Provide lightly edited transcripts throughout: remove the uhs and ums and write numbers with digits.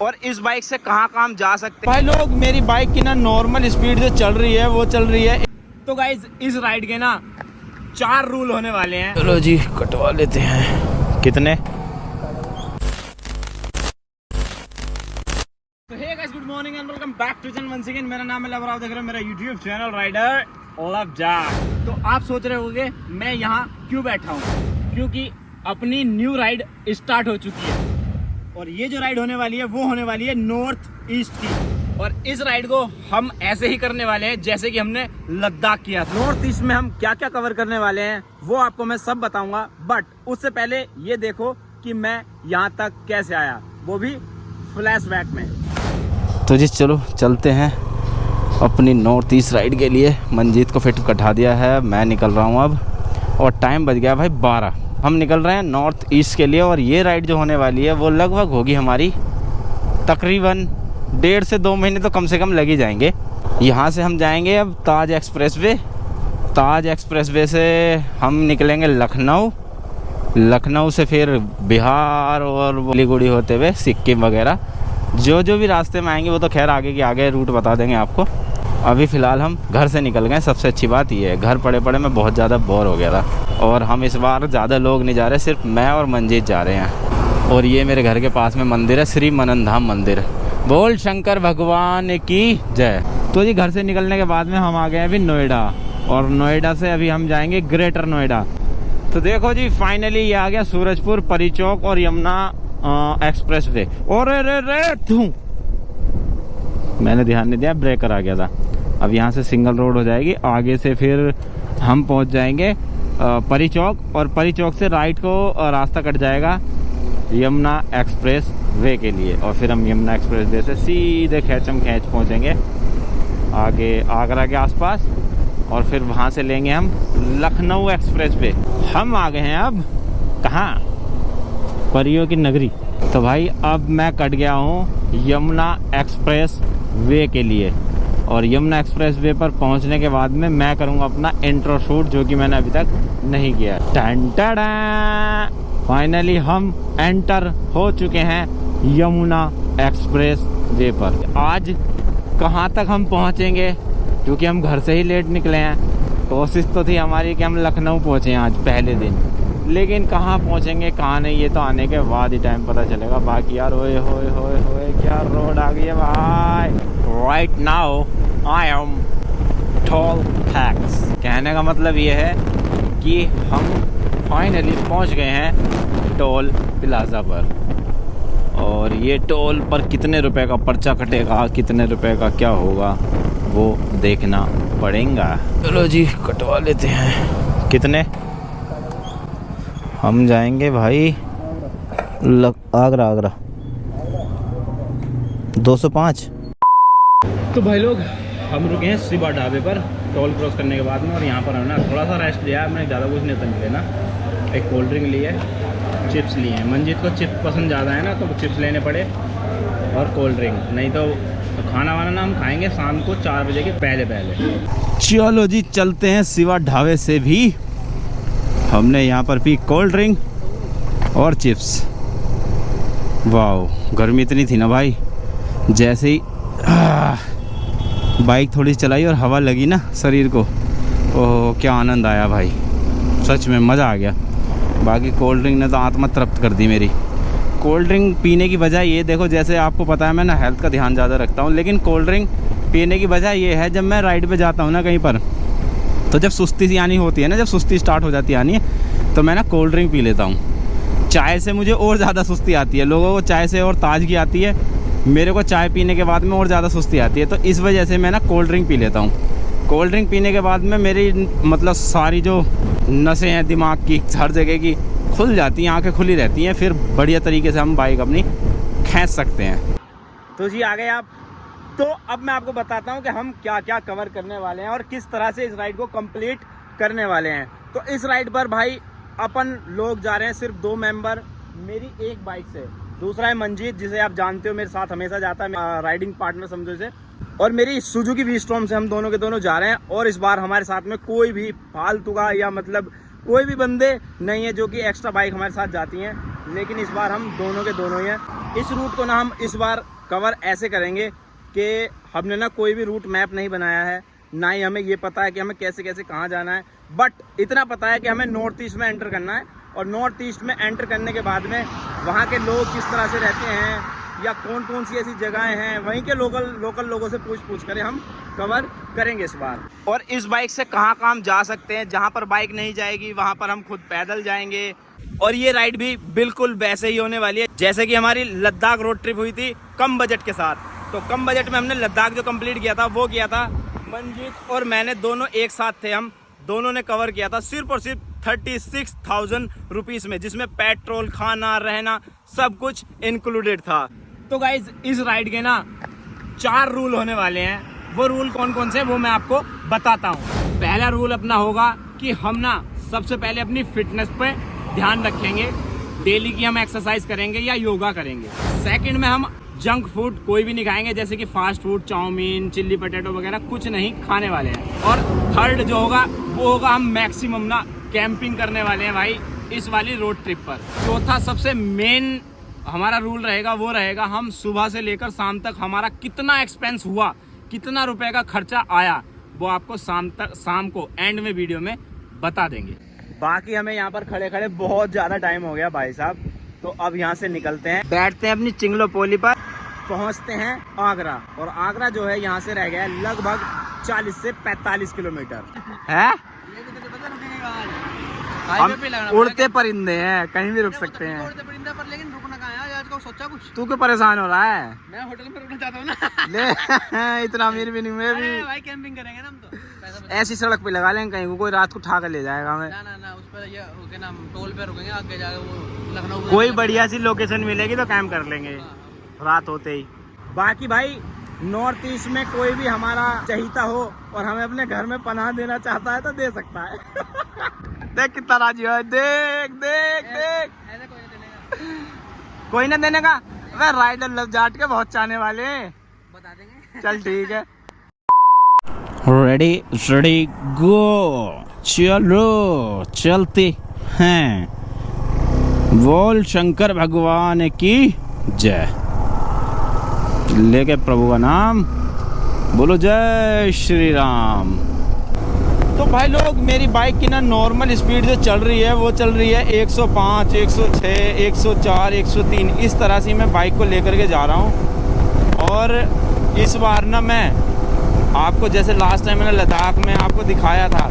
और इस बाइक से कहाँ कहाँ हम जा सकते हैं। भाई लोग, मेरी बाइक की ना नॉर्मल स्पीड जो चल रही है वो चल रही है। तो गाइज इस राइड के ना 4 रूल होने वाले हैं। चलो जी कटवा लेते हैं। कितने? तो hey guys, good morning and welcome back to channel once अगेन। मेरा नाम है लव, आप देख रहे हो मेरा YouTube channel rider Luv Jack. तो आप सोच रहे होंगे मैं यहाँ क्यों बैठा हूँ, क्योंकि अपनी न्यू राइड स्टार्ट हो चुकी है और ये जो राइड होने वाली है वो होने वाली है नॉर्थ ईस्ट की। और इस राइड को हम ऐसे ही करने वाले हैं जैसे कि हमने लद्दाख किया था। नॉर्थ ईस्ट में हम क्या क्या कवर करने वाले हैं वो आपको मैं सब बताऊंगा, बट उससे पहले ये देखो कि मैं यहाँ तक कैसे आया, वो भी फ्लैशबैक में। तो जी चलो चलते हैं अपनी नॉर्थ ईस्ट राइड के लिए। मंजीत को फिट कटा दिया है, मैं निकल रहा हूँ अब और टाइम बज गया भाई 12। हम निकल रहे हैं नॉर्थ ईस्ट के लिए और ये राइड जो होने वाली है वो लगभग होगी हमारी तकरीबन 1.5 से 2 महीने तो कम से कम लग ही जाएंगे। यहाँ से हम जाएंगे अब ताज एक्सप्रेसवे। ताज एक्सप्रेसवे से हम निकलेंगे लखनऊ, लखनऊ से फिर बिहार और सिलीगुड़ी होते हुए सिक्किम वगैरह। जो जो भी रास्ते में आएंगे वो तो खैर आगे के आगे रूट बता देंगे आपको। अभी फ़िलहाल हम घर से निकल गए। सबसे अच्छी बात ये है, घर पड़े पड़े मैं बहुत ज़्यादा बोर हो गया था और हम इस बार ज़्यादा लोग नहीं जा रहे, सिर्फ मैं और मंजीत जा रहे हैं। और ये मेरे घर के पास में मंदिर है, श्री मनन धाम मंदिर। बोल शंकर भगवान की जय। तो जी घर से निकलने के बाद में हम आ गए अभी नोएडा और नोएडा से अभी हम जाएंगे ग्रेटर नोएडा। तो देखो जी फाइनली ये आ गया सूरजपुर, परी चौक और यमुना एक्सप्रेस वे। और मैंने ध्यान नहीं दिया, ब्रेकर आ गया था। अब यहाँ से सिंगल रोड हो जाएगी, आगे से फिर हम पहुँच जाएंगे परी चौक और परी चौक से राइट को रास्ता कट जाएगा यमुना एक्सप्रेस वे के लिए। और फिर हम यमुना एक्सप्रेस वे से सीधे खैचम खैच पहुँचेंगे आगे आगरा के आसपास और फिर वहाँ से लेंगे हम लखनऊ एक्सप्रेस वे। हम आ गए हैं अब कहाँ, परियों की नगरी। तो भाई अब मैं कट गया हूँ यमुना एक्सप्रेस वे के लिए और यमुना एक्सप्रेस वे पर पहुँचने के बाद में मैं करूँगा अपना इंट्रो शूट, जो कि मैंने अभी तक नहीं किया। फाइनली हम एंटर हो चुके हैं यमुना एक्सप्रेस वे पर। आज कहाँ तक हम पहुँचेंगे, क्योंकि हम घर से ही लेट निकले हैं। कोशिश तो थी हमारी कि हम लखनऊ पहुँचे आज पहले दिन, लेकिन कहाँ पहुँचेंगे कहाँ नहीं ये तो आने के बाद ही टाइम पता चलेगा। बाकी यार ओए होए होए होए क्या रोड आ गई है भाई। Right now I am toll tax. कहने का मतलब ये है कि हम फाइनली पहुँच गए हैं टोल प्लाजा पर और ये टोल पर कितने रुपए का पर्चा कटेगा, कितने रुपए का क्या होगा वो देखना पड़ेगा। चलो जी कटवा लेते हैं। कितने? हम जाएंगे भाई आगरा 205। तो भाई लोग हम रुके हैं शिवा ढाबे पर टोल क्रॉस करने के बाद में और यहाँ पर हमने थोड़ा सा रेस्ट लिया। हमने ज़्यादा कुछ नहीं था लेना, एक कोल्ड ड्रिंक ली है, चिप्स लिए हैं। मंजीत को चिप्स पसंद ज़्यादा है ना, तो चिप्स लेने पड़े और कोल्ड ड्रिंक। नहीं तो खाना वाना ना हम खाएंगे शाम को 4 बजे के पहले। चलो जी चलते हैं शिवा ढाबे से भी। हमने यहाँ पर पी कोल्ड ड्रिंक और चिप्स। वाह गर्मी इतनी थी ना भाई, जैसे ही बाइक थोड़ी चलाई और हवा लगी ना शरीर को, ओह क्या आनंद आया भाई, सच में मज़ा आ गया। बाकी कोल्ड ड्रिंक ने तो आत्मा तृप्त कर दी मेरी। कोल्ड ड्रिंक पीने की वजह ये देखो, जैसे आपको पता है मैं ना हेल्थ का ध्यान ज़्यादा रखता हूँ, लेकिन कोल्ड ड्रिंक पीने की वजह ये है जब मैं राइड पे जाता हूँ ना कहीं पर, तो जब सुस्ती सी आनी होती है ना, जब सुस्ती स्टार्ट हो जाती है आनी है, तो मैं ना कोल्ड ड्रिंक पी लेता हूँ। चाय से मुझे और ज़्यादा सुस्ती आती है, लोगों को चाय से और ताजगी आती है, मेरे को चाय पीने के बाद में और ज़्यादा सुस्ती आती है। तो इस वजह से मैं ना कोल्ड ड्रिंक पी लेता हूँ। कोल्ड ड्रिंक पीने के बाद में मेरी मतलब सारी जो नसें हैं दिमाग की हर जगह की खुल जाती हैं, आंखें खुली रहती हैं, फिर बढ़िया तरीके से हम बाइक अपनी खींच सकते हैं। तो जी आ गए आप। तो अब मैं आपको बताता हूँ कि हम क्या क्या कवर करने वाले हैं और किस तरह से इस राइड को कंप्लीट करने वाले हैं। तो इस राइड पर भाई अपन लोग जा रहे हैं सिर्फ 2 मेंबर, मेरी एक बाइक से, दूसरा है मंजीत जिसे आप जानते हो मेरे साथ हमेशा जाता है, राइडिंग पार्टनर समझो इसे, और मेरी सुजुकी वी-स्टॉर्म से हम दोनों के दोनों जा रहे हैं। और इस बार हमारे साथ में कोई भी फालतू का या मतलब कोई भी बंदे नहीं है जो कि एक्स्ट्रा बाइक हमारे साथ जाती हैं। लेकिन इस बार हम दोनों के दोनों ही हैं। इस रूट को ना हम इस बार कवर ऐसे करेंगे कि हमने ना कोई भी रूट मैप नहीं बनाया है, ना ही हमें ये पता है कि हमें कैसे कैसे कहाँ जाना है, बट इतना पता है कि हमें नॉर्थ ईस्ट में एंटर करना है। और नॉर्थ ईस्ट में एंटर करने के बाद में वहाँ के लोग किस तरह से रहते हैं या कौन कौन सी ऐसी जगहें हैं, वहीं के लोकल लोगों से पूछ कर हम कवर करेंगे इस बार। और इस बाइक से कहाँ कहाँ हम जा सकते हैं, जहाँ पर बाइक नहीं जाएगी वहाँ पर हम खुद पैदल जाएंगे। और ये राइड भी बिल्कुल वैसे ही होने वाली है जैसे कि हमारी लद्दाख रोड ट्रिप हुई थी कम बजट के साथ। तो कम बजट में हमने लद्दाख जो कंप्लीट किया था वो किया था मंजीत और मैंने दोनों एक साथ थे। हम दोनों ने कवर किया था सिर्फ और सिर्फ 36,000 रुपीज़ में, जिसमें पेट्रोल, खाना, रहना सब कुछ इंक्लूडेड था। तो गाइज इस राइड के ना 4 रूल होने वाले हैं। वो रूल कौन कौन से वो मैं आपको बताता हूँ। पहला रूल अपना होगा कि हम ना सबसे पहले अपनी फिटनेस पे ध्यान रखेंगे, डेली की हम एक्सरसाइज करेंगे या योगा करेंगे। सेकंड में हम जंक फूड कोई भी नहीं खाएंगे, जैसे कि fast food, chow mein, chilli potato वगैरह कुछ नहीं खाने वाले हैं। और थर्ड जो होगा वो होगा हम मैक्सिमम ना कैंपिंग करने वाले हैं भाई इस वाली रोड ट्रिप पर। चौथा सबसे मेन हमारा रूल रहेगा वो रहेगा हम सुबह से लेकर शाम तक हमारा कितना एक्सपेंस हुआ, कितना रुपए का खर्चा आया, वो आपको शाम को एंड में वीडियो में बता देंगे। बाकी हमें यहाँ पर खड़े खड़े बहुत ज़्यादा टाइम हो गया भाई साहब, तो अब यहाँ से निकलते हैं, बैठते हैं अपनी चिंगलो पोली पर, पहुँचते हैं आगरा। और आगरा जो है यहाँ से रह गया है लगभग 40 से 45 किलोमीटर है। हम उड़ते परिंदे हैं, कहीं भी रुक सकते हैं। उड़ते परिंदे पर लेकिन रुकना कहाँ है आज को सोचा कुछ? तू क्यों परेशान हो रहा है? मैं होटल में रुकना चाहता हूँ ना। ले इतना अमीर भी नहीं मैं भी। भाई कैंपिंग करेंगे ना हम तो। ऐसी सड़क पे लगा लेंगे कहीं, कोई रात को उठा कर ले जाएगा हमें। ना उस पर ये रुके ना, हम टोल पे रुकेंगे, आगे जाके वो लखनऊ कोई बढ़िया सी लोकेशन मिलेगी तो कैंप कर लेंगे रात होते ही। बाकी भाई नॉर्थ ईस्ट में कोई भी हमारा चहीता हो और हमें अपने घर में पनाह देना चाहता है तो दे सकता है। देख कितना राजी है, देख देख देख। ऐसे कोई ना देने का, वह राइडर लव जाट के बहुत चाहने वाले हैं, बता देंगे। चल ठीक है। रेडी रेडी गो, चलो चलते हैं। बोल शंकर भगवान की जय, लेके प्रभु का नाम बोलो, जय श्री राम। तो भाई लोग मेरी बाइक की ना नॉर्मल स्पीड जो चल रही है वो चल रही है 105, 106, 104, 103, इस तरह से मैं बाइक को लेकर के जा रहा हूँ। और इस बार ना मैं आपको, जैसे लास्ट टाइम मैंने लद्दाख में आपको दिखाया था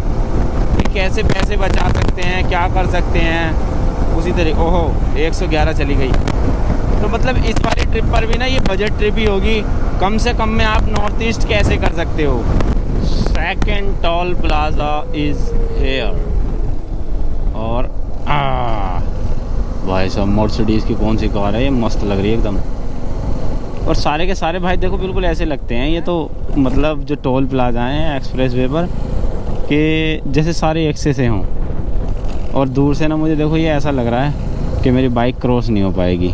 कि कैसे पैसे बचा सकते हैं, क्या कर सकते हैं, उसी तरीके। ओहो 111 चली गई। तो मतलब इस वाली ट्रिप पर भी ना ये बजट ट्रिप ही होगी, कम से कम में आप नॉर्थ ईस्ट कैसे कर सकते हो। Second toll plaza is here. और भाई साहब मर्सिडीज़ की कौन सी कार है, ये मस्त लग रही है एकदम। और सारे के सारे भाई देखो बिल्कुल ऐसे लगते हैं ये तो, मतलब जो टोल प्लाजा हैं एक्सप्रेस वे पर कि जैसे सारे एक से हों। और दूर से ना मुझे देखो ये ऐसा लग रहा है कि मेरी बाइक क्रॉस नहीं हो पाएगी,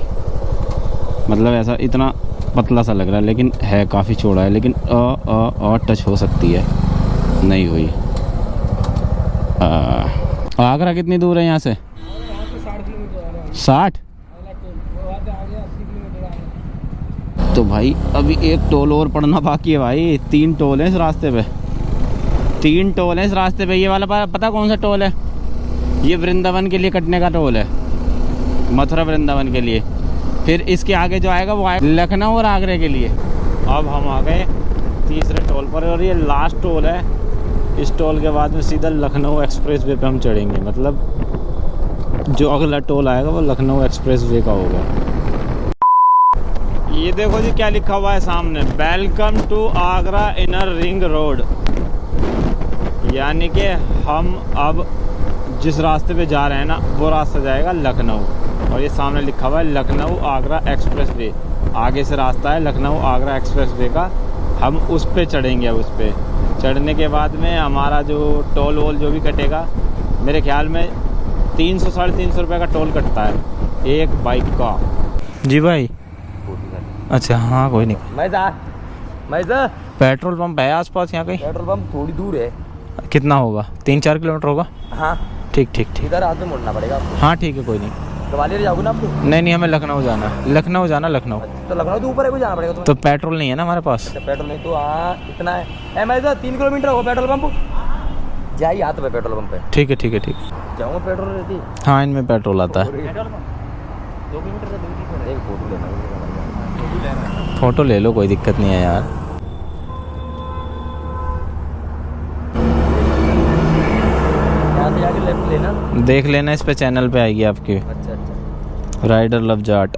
मतलब ऐसा इतना पतला सा लग रहा है, लेकिन है काफ़ी चौड़ा है, लेकिन टच हो सकती है, नहीं हुई। आगरा कितनी दूर है यहाँ से? 60। तो भाई अभी एक टोल और पड़ना बाकी है भाई। 3 टोल हैं इस रास्ते पे, 3 टोल हैं इस रास्ते पे। ये वाला पता कौन सा टोल है? ये वृंदावन के लिए कटने का टोल है, मथुरा वृंदावन के लिए। फिर इसके आगे जो आएगा वो आएगा लखनऊ और आगरे के लिए। अब हम आ गए तीसरे टोल पर और ये लास्ट टोल है। इस टोल के बाद में सीधा लखनऊ एक्सप्रेस वे पे हम चढ़ेंगे, मतलब जो अगला टोल आएगा वो लखनऊ एक्सप्रेस वे का होगा। ये देखो जी क्या लिखा हुआ है सामने, welcome to Agra inner ring road. यानी कि हम अब जिस रास्ते पे जा रहे हैं ना वो रास्ता जाएगा लखनऊ। और ये सामने लिखा हुआ है लखनऊ आगरा एक्सप्रेस वे। आगे से रास्ता है लखनऊ आगरा एक्सप्रेस वे का, हम उस पे चढ़ेंगे। अब उस पे चढ़ने के बाद में हमारा जो टोल वोल जो भी कटेगा, मेरे ख्याल में 300 साढ़े 300 रुपये का टोल कटता है एक बाइक का। जी भाई, अच्छा हाँ कोई नहीं। मैं पेट्रोल पंप है आसपास यहाँ कहीं? पेट्रोल पंप थोड़ी दूर है। कितना होगा? 3-4 किलोमीटर होगा। हाँ ठीक ठीक ठीक, इधर आगे मुड़ना पड़ेगा आपको। हाँ ठीक है कोई नहीं। ग्वालियर जाओगे ना आप तो? नहीं हमें लखनऊ जाना है, लखनऊ जाना, लखनऊ। तो लखनऊ तो ऊपर है, कोई जाना पड़ेगा तुम्हें। तो पेट्रोल नहीं है ना हमारे पास। अच्छा पेट्रोल नहीं तो हाँ इतना है मैं तो 3 किलोमीटर होगा पेट्रोल पंप। जाइए हाथ पे पेट्रोल पंप पे। ठीक है जाऊँगा पेट्रोल रहती। हाँ इनमें पेट्रोल आता है। पेट्रोल पंप 2 किलोमीटर से दूर एक फोटो लेना। फ़ोटो ले लो, कोई दिक्कत नहीं है यार। यहाँ से जाके लेफ्ट लेना। देख लेना, इस पे चैनल पे आएगी आपकी, अच्छा राइडर लव जाट।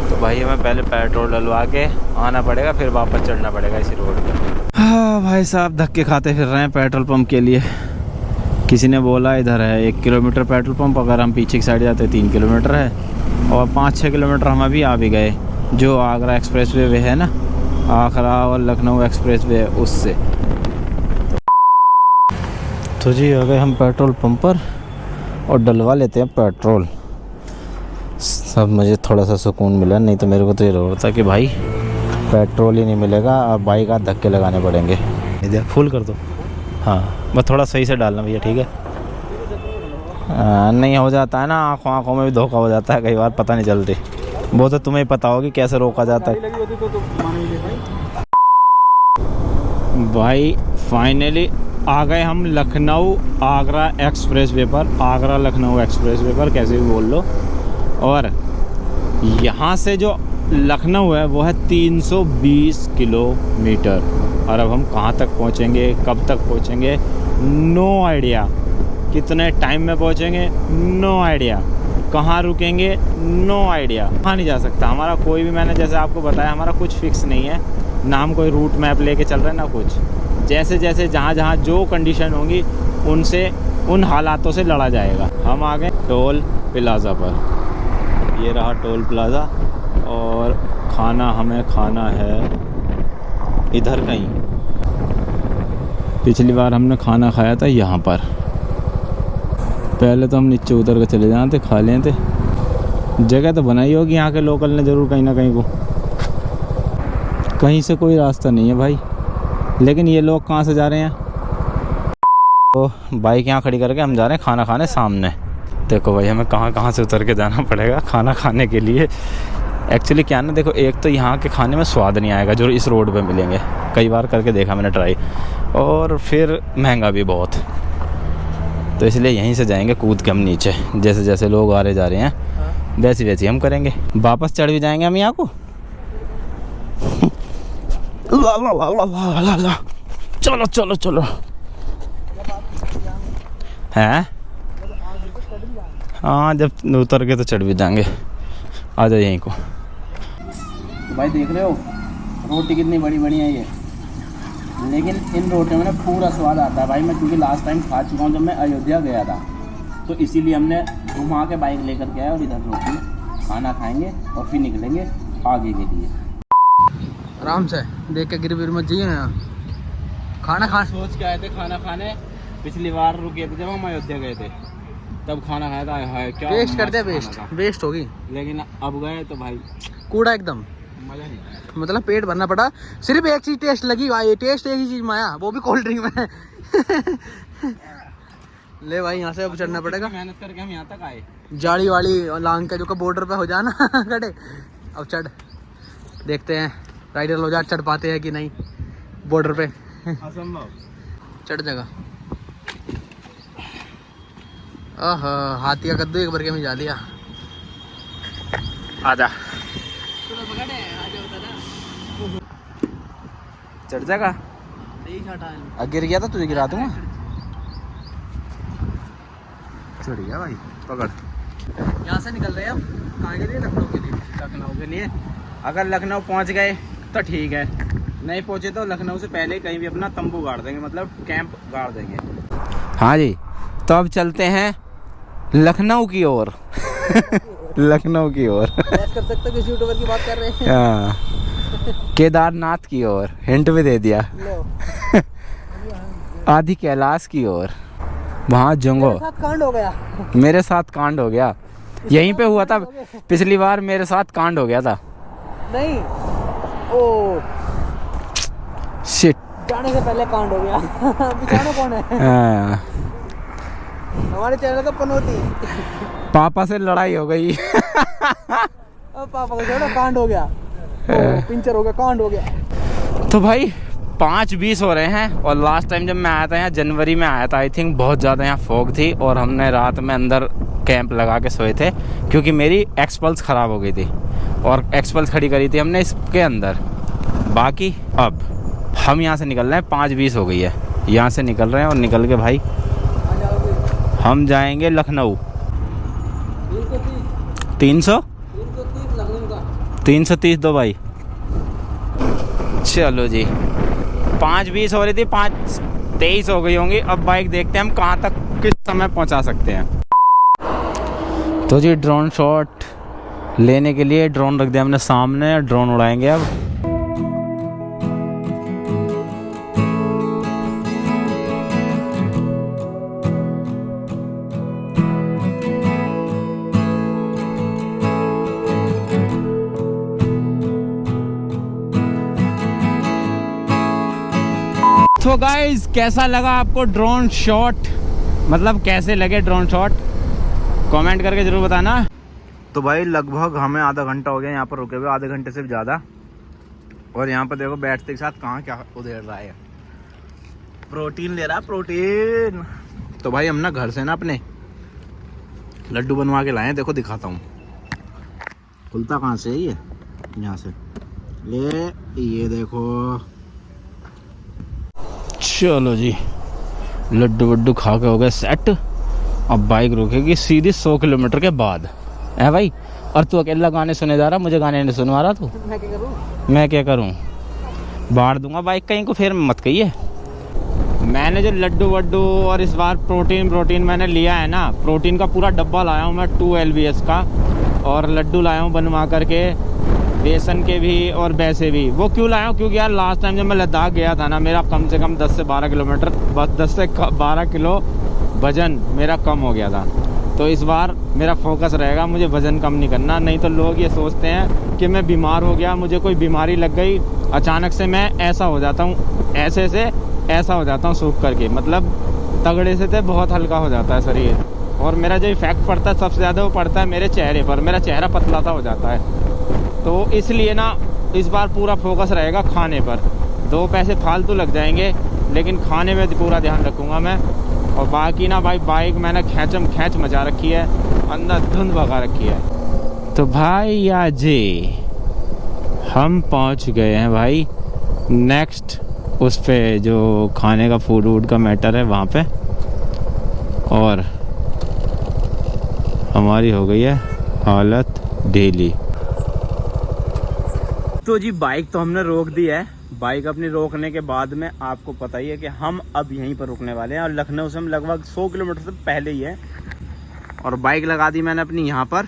तो भाई हमें पहले पेट्रोल डलवा के आना पड़ेगा, फिर वापस चढ़ना पड़ेगा इसी रोड पे। हाँ भाई साहब धक्के खाते फिर रहे हैं पेट्रोल पंप के लिए। किसी ने बोला इधर है 1 किलोमीटर पेट्रोल पंप, अगर हम पीछे की साइड जाते 3 किलोमीटर है, और 5-6 किलोमीटर हम अभी आ भी गए। जो आगरा एक्सप्रेस वे है ना, आगरा और लखनऊ एक्सप्रेस वे, उससे। तो जी आ गए हम पेट्रोल पंप पर और डलवा लेते हैं पेट्रोल। सब मुझे थोड़ा सा सुकून मिला, नहीं तो मेरे को तो ये हो रहा था कि भाई पेट्रोल ही नहीं मिलेगा, अब बाइक हाथ धक्के लगाने पड़ेंगे। इधर फुल कर दो। हाँ बस थोड़ा सही से डालना भैया, ठीक है। नहीं हो जाता है ना, आँखों में भी धोखा हो जाता है कई बार, पता नहीं चलती। वो तो तुम्हें पता होगी कैसे रोका जाता है। भाई फाइनली आ गए हम लखनऊ आगरा एक्सप्रेस वे पर, आगरा लखनऊ एक्सप्रेस वे पर, कैसे भी बोल लो। और यहाँ से जो लखनऊ है वो है 320 किलोमीटर। और अब हम कहाँ तक पहुँचेंगे, कब तक पहुँचेंगे, नो आइडिया। कितने टाइम में पहुँचेंगे, नो आइडिया। कहाँ रुकेंगे, नो आइडिया। कहाँ नहीं जा सकता हमारा कोई भी, मैंने जैसे आपको बताया हमारा कुछ फिक्स नहीं है ना, हम कोई रूट मैप लेके चल रहे हैं ना कुछ। जैसे जैसे जहाँ जहाँ जो कंडीशन होंगी उनसे, उन हालातों से लड़ा जाएगा। हम आ गए टोल प्लाज़ा पर, ये रहा टोल प्लाज़ा। और खाना हमें खाना है इधर कहीं। पिछली बार हमने खाना खाया था यहाँ पर। पहले तो हम नीचे उतर के चले जाते, खा लेते। जगह तो बनाई होगी यहाँ के लोकल ने ज़रूर कहीं ना कहीं को। कहीं से कोई रास्ता नहीं है भाई, लेकिन ये लोग कहाँ से जा रहे हैं। तो बाइक यहाँ खड़ी करके हम जा रहे हैं खाना खाने सामने। देखो भाई हमें कहाँ कहाँ से उतर के जाना पड़ेगा खाना खाने के लिए। एक्चुअली क्या ना, देखो एक तो यहाँ के खाने में स्वाद नहीं आएगा जो इस रोड पे मिलेंगे। कई बार करके देखा मैंने ट्राई, और फिर महंगा भी बहुत। तो इसलिए यहीं से जाएंगे कूद के हम नीचे। जैसे जैसे लोग आ रहे जा रहे हैं वैसे वैसे हम करेंगे। वापस चढ़ भी जाएंगे हम यहाँ को। ला ला ला ला ला ला ला। चलो चलो चलो। हैं हाँ, जब उतर के तो चढ़ भी जाएंगे। आ जाओ यहीं को। भाई देख रहे हो रोटी कितनी बड़ी बड़ी है ये, लेकिन इन रोटियों में ना पूरा स्वाद आता है भाई। मैं क्योंकि लास्ट टाइम खा चुका हूँ जब मैं अयोध्या गया था, तो इसीलिए हमने घुमा के बाइक लेकर के आए और इधर रोटी खाना खाएंगे और फिर निकलेंगे आगे के लिए। आराम से देख के गिर विर मत जाइए यहाँ। खाना खा सोच के आए थे खाना खाने, पिछली बार रुके थे जब हम अयोध्या गए थे, तब खाना खाया था। हाय क्या वेस्ट कर दिया, मस्त खाना था। वेस्ट होगी। लेकिन अब गए तो भाई कूड़ा एकदम, मज़ा नहीं आया। मतलब पेट भरना पड़ा। सिर्फ एक चीज टेस्ट लगी भाई, टेस्ट एक ही चीज में आया, वो भी कोल्ड ड्रिंक में। ले भाई यहाँ से अब चढ़ना पड़ेगा। मेहनत करके हम यहाँ तक आए। जाली वाली लांग के जो का बॉर्डर पे हो जाना खड़े। अब चढ़ देखते हैं राइडर लोग चढ़ पाते हैं कि नहीं बॉर्डर पे। असंभव। चढ़ जाएगा। हाथी का कद्दू एक बरके में जा लिया। आजा चढ़ जाएगा। गिर गया था तुझे गिरा दूंगा। चढ़ गया भाई, पकड़। यहाँ से निकल रहे हैं हम कहाँ के लिए, लखनऊ के लिए। लखनऊ के लिए अगर लखनऊ पहुँच गए तो ठीक है, नहीं पहुँचे तो लखनऊ से पहले कहीं भी अपना तंबू गाड़ देंगे, मतलब कैंप गाड़ देंगे। हाँ जी, तो अब चलते हैं लखनऊ की ओर। लखनऊ की ओर। कर सकते किसी यूट्यूबर की बात कर रहे हैं। हाँ, केदारनाथ की ओर, हिंट भी दे दिया। आदि कैलाश की ओर। वहाँ जंगो मेरे साथ कांड हो गया। मेरे साथ कांड हो गया। यहीं पे हुआ था पिछली बार, मेरे साथ कांड हो गया था। नहीं ओ शिट। जाने से पहले कांड हो गया। बिचारा कौन है? हाँ, हमारे चैनल का पनौती। पापा से लड़ाई हो गई। अब पापा को छोड़ो, कांड हो गया। पिंचर हो गया, कांड हो गया। तो भाई 5:20 हो रहे हैं और लास्ट टाइम जब मैं आया था यहाँ जनवरी में आया था, आई थिंक बहुत ज़्यादा यहाँ फॉग थी और हमने रात में अंदर कैंप लगा के सोए थे क्योंकि मेरी एक्सपल्स ख़राब हो गई थी और एक्सपल्स खड़ी करी थी हमने इसके अंदर। बाकी अब हम यहाँ से निकल रहे हैं, 5:20 हो गई है, यहाँ से निकल रहे हैं और निकल के भाई हम जाएंगे लखनऊ। 300 330 दो भाई। चलो जी, 5:20 हो रही थी, 5:23 हो गई होंगी। अब बाइक देखते हैं हम कहाँ तक किस समय पहुँचा सकते हैं। तो जी ड्रोन शॉट लेने के लिए ड्रोन रख दिया हमने सामने, ड्रोन उड़ाएंगे अब। तो गाइस कैसा लगा आपको ड्रोन शॉट, मतलब कैसे लगे ड्रोन शॉट, कमेंट करके जरूर बताना। तो भाई लगभग हमें आधा घंटा हो गया यहाँ पर रुके हुए, आधे घंटे से भी ज़्यादा। और यहाँ पर देखो बैठते के साथ कहाँ क्या उधेड़ रहा है, प्रोटीन ले रहा है, प्रोटीन। तो भाई हम ना घर से ना अपने लड्डू बनवा के लाए हैं, देखो दिखाता हूँ। खुलता कहाँ से है ये, यहाँ से ले, ये देखो। चलो जी लड्डू वड्डू खा के हो गए सेट। अब बाइक रुकेगी सीधी 100 किलोमीटर के बाद है भाई। और तू अकेला गाने सुने जा रहा, मुझे गाने नहीं सुनवा रहा तू। मैं क्या करूं, बाढ़ दूंगा बाइक कहीं को, फिर मत कहिए। मैंने जो लड्डू वड्डू और इस बार प्रोटीन मैंने लिया है ना, प्रोटीन का पूरा डब्बा लाया हूँ मैं 2 LBS का, और लड्डू लाया हूँ बनवा करके, बेसन के भी और वैसे भी। वो क्यों लाया हूँ, क्योंकि यार लास्ट टाइम जब मैं लद्दाख गया था ना, मेरा कम से कम 10 से 12 किलोमीटर, बस 10 से 12 किलो वज़न मेरा कम हो गया था। तो इस बार मेरा फोकस रहेगा, मुझे वज़न कम नहीं करना। नहीं तो लोग ये सोचते हैं कि मैं बीमार हो गया, मुझे कोई बीमारी लग गई, अचानक से मैं ऐसा हो जाता हूँ, ऐसे से ऐसा हो जाता हूँ सूख करके, मतलब तगड़े से तो बहुत हल्का हो जाता है शरीर। और मेरा जो इफेक्ट पड़ता है सबसे ज़्यादा वो पड़ता है मेरे चेहरे पर, मेरा चेहरा पतला सा हो जाता है। तो इसलिए ना इस बार पूरा फोकस रहेगा खाने पर। 2 पैसे फालतू लग जाएंगे लेकिन खाने में पूरा ध्यान रखूँगा मैं। और बाकी ना भाई बाइक मैंने खैंचम खैंच मचा रखी है, अंदर धुंध भगा रखी है। तो भाई आज हम पहुंच गए हैं भाई नेक्स्ट उस पे जो खाने का फूड वूड का मैटर है वहाँ पे, और हमारी हो गई है हालत ढीली। तो जी बाइक तो हमने रोक दी है। बाइक अपनी रोकने के बाद में आपको पता ही है कि हम अब यहीं पर रुकने वाले हैं, और लखनऊ से हम लगभग 100 किलोमीटर से पहले ही है। और बाइक लगा दी मैंने अपनी यहाँ पर,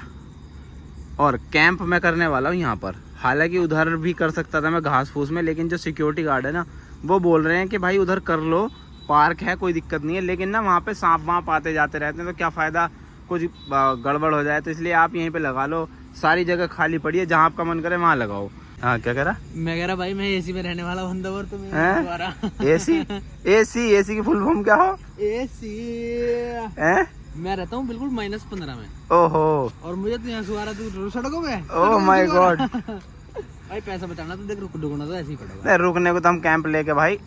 और कैंप मैं करने वाला हूँ यहाँ पर। हालांकि उधर भी कर सकता था मैं घास फूस में, लेकिन जो सिक्योरिटी गार्ड है ना वो बोल रहे हैं कि भाई उधर कर लो, पार्क है, कोई दिक्कत नहीं है। लेकिन ना वहाँ पे सांप वाँप आते जाते रहते हैं, तो क्या फ़ायदा, कुछ गड़बड़ हो जाए। तो इसलिए आप यहीं पे लगा लो, सारी जगह खाली पड़ी है, जहाँ आपका मन करे वहाँ लगाओ। हाँ क्या कह रहा? मैं कह रहा भाई मैं एसी में रहने वाला बंदा, और तुम एसी की फुल फॉर्म क्या हो? एसी हैं? मैं रहता हूँ बिल्कुल -15 में। ओहो, और मुझे तो यहाँ सुहा रहा, तू सड़कों पे। Oh my God. भाई पैसा बचाना तो देख, रुकना तो ऐसे ही पड़ेगा। नहीं, रुकने को तो हम कैंप लेके भाई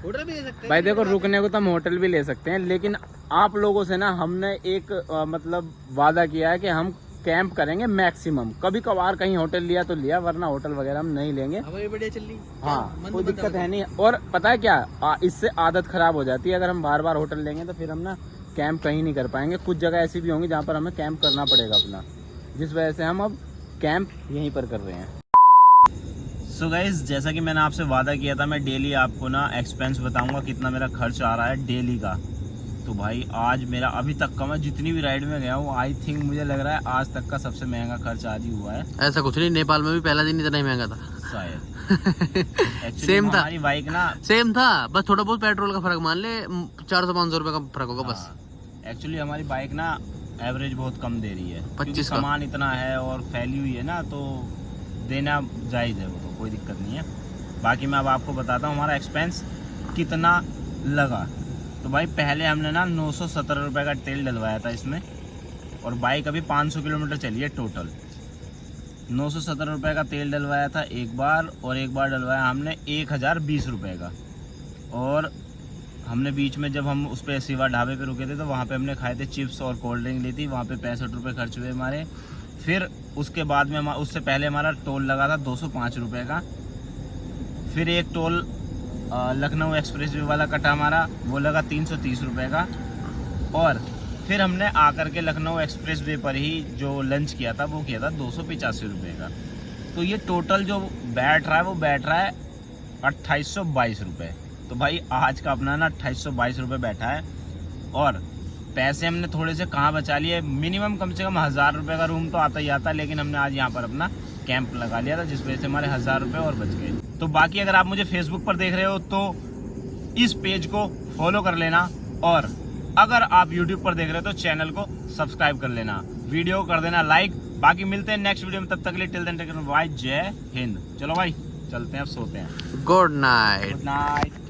होटल भी ले सकते हैं भाई। देखो रुकने को तो हम होटल भी ले सकते हैं, लेकिन आप लोगों से ना हमने एक मतलब वादा किया है कि हम कैंप करेंगे मैक्सिमम। कभी कभार कहीं होटल लिया तो लिया, वरना होटल वगैरह हम नहीं लेंगे। हवाई बढ़िया चल रही। हाँ कोई दिक्कत है नहीं। और पता है क्या, इससे आदत खराब हो जाती है। अगर हम बार बार होटल लेंगे तो फिर हम ना कैंप कहीं नहीं कर पाएंगे। कुछ जगह ऐसी भी होंगी जहाँ पर हमें कैंप करना पड़ेगा अपना, जिस वजह से हम अब कैंप यहीं पर कर रहे हैं। सो गाइस, जैसा कि मैंने आपसे वादा किया था, मैं डेली आपको ना एक्सपेंस बताऊंगा कितना मेरा खर्च आ रहा है डेली का। तो भाई आज मेरा अभी तक का, मैं जितनी भी राइड में गया हूँ, आई थिंक मुझे लग रहा है आज तक का सबसे महंगा खर्च आज ही हुआ है। ऐसा कुछ नहीं, नेपाल में भी पहला दिन इतना ही महंगा था शायद। सेम था, हमारी बाइक ना सेम था, बस थोड़ा बहुत पेट्रोल का फर्क मान ले, 400-500 रुपए का फर्क होगा बस। एक्चुअली हमारी बाइक ना एवरेज बहुत कम दे रही है, 25 का सामान इतना है और फैली हुई है ना, तो देना जायज़ है, वो तो कोई दिक्कत नहीं है। बाकी मैं अब आपको बताता हूँ हमारा एक्सपेंस कितना लगा। तो भाई पहले हमने ना 917 रुपये का तेल डलवाया था इसमें, और बाइक अभी 500 किलोमीटर चली है टोटल। 917 रुपये का तेल डलवाया था एक बार, और एक बार डलवाया हमने 1020 रुपये का। और हमने बीच में जब हम उस पर सिवा ढाबे पे रुके थे तो वहाँ पे हमने खाए थे चिप्स और कोल्ड ड्रिंक ली थी, वहाँ पे 65 रुपये खर्च हुए हमारे। फिर उसके बाद में उससे पहले हमारा टोल लगा था 205 रुपये का। फिर एक टोल लखनऊ एक्सप्रेस वे वाला कटा हमारा, वो लगा 330 रुपये का। और फिर हमने आकर के लखनऊ एक्सप्रेस वे पर ही जो लंच किया था वो किया था 285 रुपये का। तो ये टोटल जो बैठ रहा है वो बैठ रहा है 2822 रुपये। तो भाई आज का अपना ना 2822 रुपये बैठा है। और पैसे हमने थोड़े से कहाँ बचा लिए, मिनिमम कम से कम 1000 रुपये का रूम तो आता ही आता, लेकिन हमने आज यहाँ पर अपना कैंप लगा लिया था, जिस वजह से हमारे 1000 रुपये और बच गए। तो बाकी अगर आप मुझे फेसबुक पर देख रहे हो तो इस पेज को फॉलो कर लेना, और अगर आप यूट्यूब पर देख रहे हो तो चैनल को सब्सक्राइब कर लेना, वीडियो कर देना लाइक। बाकी मिलते हैं नेक्स्ट वीडियो में, तब तक के लिए till then take care, bye, जय हिंद। चलो भाई चलते हैं, अब सोते हैं। Good night. Good night.